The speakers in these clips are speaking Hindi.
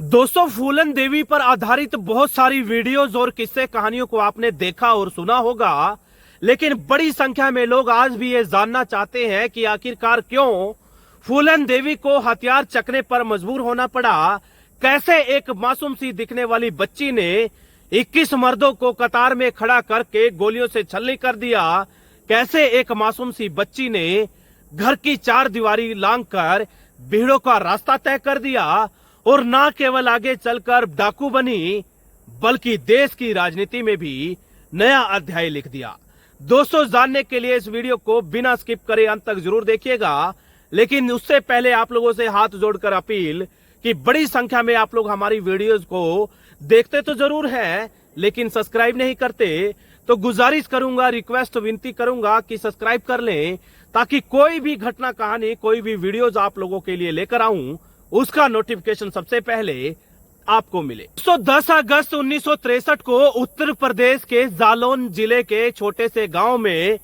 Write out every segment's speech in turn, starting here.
दोस्तों, फूलन देवी पर आधारित बहुत सारी वीडियोस और किस्से कहानियों को आपने देखा और सुना होगा, लेकिन बड़ी संख्या में लोग आज भी ये जानना चाहते हैं कि आखिरकार क्यों फूलन देवी को हथियार चखने पर मजबूर होना पड़ा। कैसे एक मासूम सी दिखने वाली बच्ची ने 21 मर्दों को कतार में खड़ा करके गोलियों से छलनी कर दिया। कैसे एक मासूम सी बच्ची ने घर की चार दीवारी लांघकर भीड़ों का रास्ता तय कर दिया और ना केवल आगे चलकर डाकू बनी, बल्कि देश की राजनीति में भी नया अध्याय लिख दिया। दोस्तों, जानने के लिए इस वीडियो को बिना स्किप करे अंत तक जरूर देखिएगा, लेकिन उससे पहले आप लोगों से हाथ जोड़कर अपील कि बड़ी संख्या में आप लोग हमारी वीडियोस को देखते तो जरूर हैं, लेकिन सब्सक्राइब नहीं करते, तो गुजारिश करूंगा, रिक्वेस्ट विनती करूंगा कि सब्सक्राइब कर लें, ताकि कोई भी घटना कहानी, कोई भी वीडियोस आप लोगों के लिए लेकर आऊं, उसका नोटिफिकेशन सबसे पहले आपको मिले। 10 अगस्त 1963 को उत्तर प्रदेश के जालौन जिले के छोटे से गांव में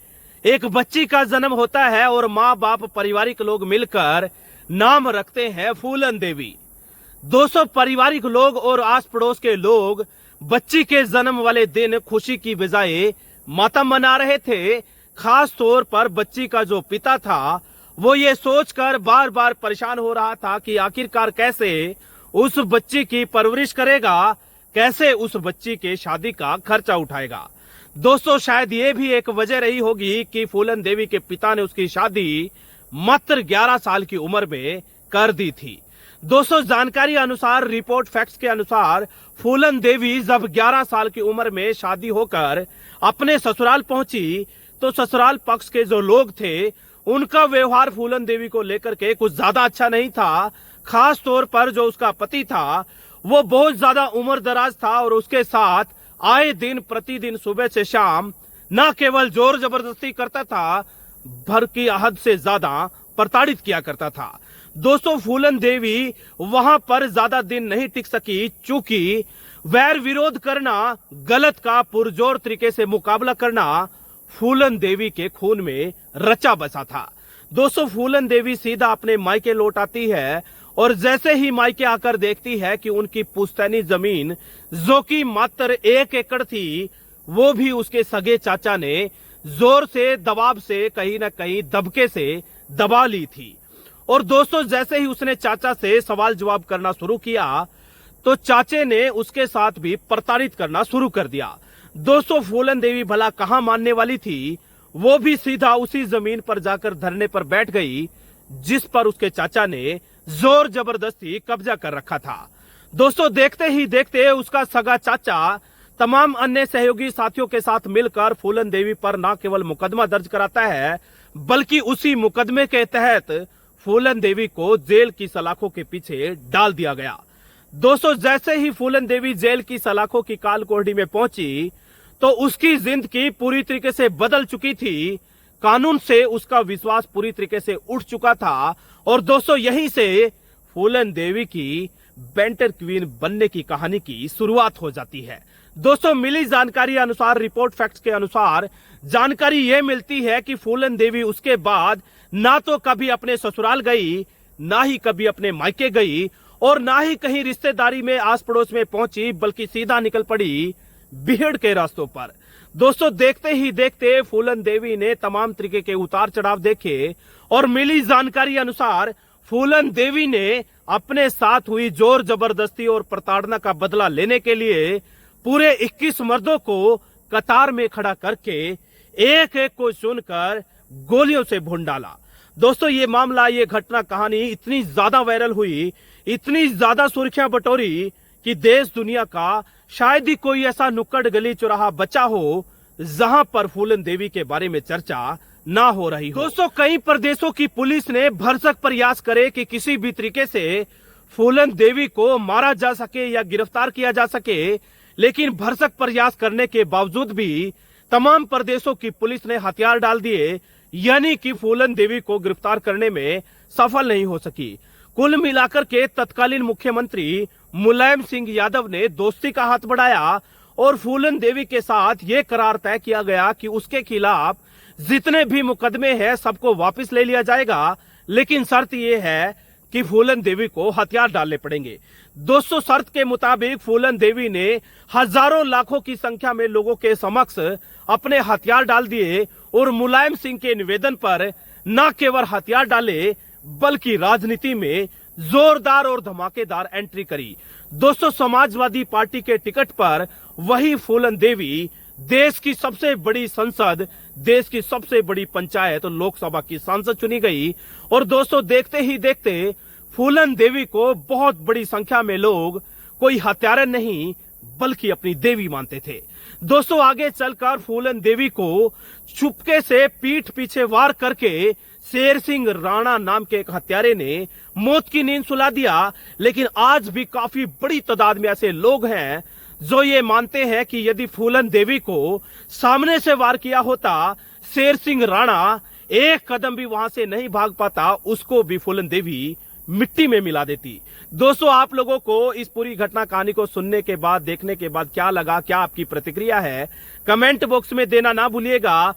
एक बच्ची का जन्म होता है और माँ बाप पारिवारिक लोग मिलकर नाम रखते हैं फूलन देवी। 200 पारिवारिक लोग और आस पड़ोस के लोग बच्ची के जन्म वाले दिन खुशी की बजाय मातम मना रहे थे। खास तौर पर बच्ची का जो पिता था, वो ये सोचकर बार बार परेशान हो रहा था कि आखिरकार कैसे उस बच्ची की परवरिश करेगा, कैसे उस बच्ची के शादी का खर्चा उठाएगा। दोस्तों, शायद ये भी एक वजह रही होगी कि फूलन देवी के पिता ने उसकी शादी मात्र 11 साल की उम्र में कर दी थी। दोस्तों, जानकारी अनुसार, रिपोर्ट फैक्ट्स के अनुसार, फूलन देवी जब 11 साल की उम्र में शादी होकर अपने ससुराल पहुंची, तो ससुराल पक्ष के जो लोग थे, उनका व्यवहार फूलन देवी को लेकर के कुछ ज्यादा अच्छा नहीं था। खास तौर पर जो उसका पति था, वो बहुत ज्यादा उम्र दराज था और उसके साथ आए दिन प्रतिदिन सुबह से शाम न केवल जोर जबरदस्ती करता था, बल्कि हद से ज्यादा प्रताड़ित किया करता था। दोस्तों, फूलन देवी वहां पर ज्यादा दिन नहीं टिक सकी, चूंकि वैर विरोध करना, गलत का पुरजोर तरीके से मुकाबला करना फूलन देवी के खून में रचा बसा था। दोस्तों, फूलन देवी सीधा अपने मायके लौट आती है और जैसे ही मायके आकर देखती है कि उनकी पुश्तैनी जमीन, जो कि मात्र 1 एकड़ थी, वो भी उसके सगे चाचा ने जोर से, दबाव से, कहीं न कहीं दबके से दबा ली थी। और दोस्तों, जैसे ही उसने चाचा से सवाल जवाब करना शुरू किया, तो चाचे ने उसके साथ भी प्रताड़ित करना शुरू कर दिया। दोस्तों, फूलन देवी भला कहां मानने वाली थी, वो भी सीधा उसी जमीन पर जाकर धरने पर बैठ गई जिस पर उसके चाचा ने जोर जबरदस्ती कब्जा कर रखा था। दोस्तों, देखते ही देखते उसका सगा चाचा तमाम अन्य सहयोगी साथियों के साथ मिलकर फूलन देवी पर न केवल मुकदमा दर्ज कराता है, बल्कि उसी मुकदमे के तहत फूलन देवी को जेल की सलाखों के पीछे डाल दिया गया। दोस्तों, जैसे ही फूलन देवी जेल की सलाखों की काल कोठरी में पहुंची, तो उसकी जिंदगी पूरी तरीके से बदल चुकी थी। कानून से उसका विश्वास पूरी तरीके से उठ चुका था और दोस्तों, यहीं से फूलन देवी की बेंटर क्वीन बनने की कहानी की शुरुआत हो जाती है। दोस्तों, मिली जानकारी अनुसार, रिपोर्ट फैक्ट्स के अनुसार जानकारी यह मिलती है कि फूलन देवी उसके बाद ना तो कभी अपने ससुराल गई, ना ही कभी अपने मायके गई और ना ही कहीं रिश्तेदारी में, आस पड़ोस में पहुंची, बल्कि सीधा निकल पड़ी भीड़ के रास्तों पर। दोस्तों, देखते ही देखते फूलन देवी ने तमाम तरीके के उतार चढ़ाव देखे और मिली जानकारी अनुसार फूलन देवी ने अपने साथ हुई जोर जबरदस्ती और प्रताड़ना का बदला लेने के लिए पूरे 21 मर्दों को कतार में खड़ा करके एक एक को चुनकर गोलियों से भून डाला। दोस्तों, ये मामला, ये घटना कहानी इतनी ज्यादा वायरल हुई, इतनी ज्यादा सुर्खियां बटोरी कि देश दुनिया का शायद ही कोई ऐसा नुक्कड़ गली चौराहा बचा हो जहां पर फूलन देवी के बारे में चर्चा ना हो रही हो। दोस्तों, कई प्रदेशों की पुलिस ने भरसक प्रयास करे कि किसी भी तरीके से फूलन देवी को मारा जा सके या गिरफ्तार किया जा सके, लेकिन भरसक प्रयास करने के बावजूद भी तमाम प्रदेशों की पुलिस ने हथियार डाल दिए, यानी कि फूलन देवी को गिरफ्तार करने में सफल नहीं हो सकी। कुल मिलाकर के तत्कालीन मुख्यमंत्री मुलायम सिंह यादव ने दोस्ती का हाथ बढ़ाया और फूलन देवी के साथ ये करार तय किया गया कि उसके खिलाफ जितने भी मुकदमे हैं सबको वापस ले लिया जाएगा, लेकिन शर्त यह है कि फूलन देवी को हथियार डालने पड़ेंगे। दोस्तों शर्त के मुताबिक फूलन देवी ने हजारों लाखों की संख्या में लोगों के समक्ष अपने हथियार डाल दिए और मुलायम सिंह के निवेदन पर न केवल हथियार डाले बल्कि राजनीति में जोरदार और धमाकेदार एंट्री करी। दोस्तों समाजवादी पार्टी के टिकट पर वही फूलन देवी देश की सबसे बड़ी संसद, देश की सबसे बड़ी पंचायत लोकसभा की सांसद चुनी गई। और दोस्तों देखते ही देखते फूलन देवी को बहुत बड़ी संख्या में लोग कोई हत्यारे नहीं बल्कि अपनी देवी मानते थे। दोस्तों आगे चलकर फूलन देवी को चुपके से पीठ पीछे वार करके शेर सिंह राणा नाम के एक हत्यारे ने मौत की नींद सुला दिया। लेकिन आज भी काफी बड़ी तादाद में ऐसे लोग हैं जो ये मानते हैं कि यदि फूलन देवी को सामने से वार किया होता, शेर सिंह राणा एक कदम भी वहां से नहीं भाग पाता, उसको भी फूलन देवी मिट्टी में मिला देती। दोस्तों आप लोगों को इस पूरी घटना कहानी को सुनने के बाद, देखने के बाद क्या लगा, क्या आपकी प्रतिक्रिया है, कमेंट बॉक्स में देना ना भूलिएगा।